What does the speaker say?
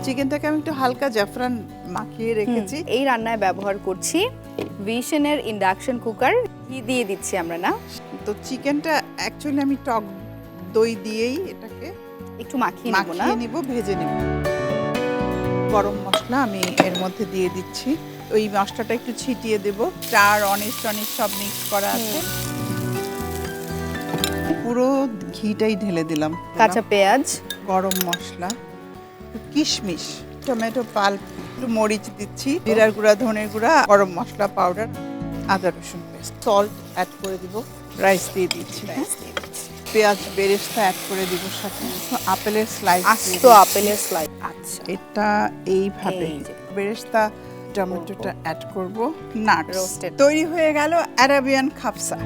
চিকেনটাকে আমি একটু হালকা জাফরান মাখিয়ে রেখেছি। এই রান্নায় ব্যবহার করছি ভিশনের ইন্ডাকশন কুকার। ঘি দিয়ে দিচ্ছি আমরা না, তো চিকেনটা অ্যাকচুয়ালি আমি টক দই দিয়েই এটাকে একটু মাখিয়ে নেব না। মাখিয়ে নিব, ভেজে নিব। গরম মশলা আমি এর মধ্যে দিয়ে দিচ্ছি। ওই মশলাটা একটু ছিটিয়ে দেব। চার অনিস টনিস সব মিক্স করা আছে। পুরো ঘিটাই ঢেলে দিলাম। কাঁচা পেঁয়াজ, গরম মশলা, কিশমিশ, টমেটো পাল্প, একটু মরিচ দিচ্ছি, জিরার গুঁড়া, ধনের গুঁড়া, গরম মশলা পাউডার, আদা রসুন পেস্ট, সল্ট অ্যাড করে দিব, রাইস দিয়ে দিচ্ছি, পেঁয়াজ বেরেস্তা অ্যাড করে দিব, সাথে আপেলের স্লাইস, আস্ত আপেলের স্লাইস। আচ্ছা, এটা এইভাবে এই যে। বেরেস্তা, টমেটোটা অ্যাড করব, নাট Roasted। তৈরি হয়ে গেল অ্যারাবিয়ান খাবসা।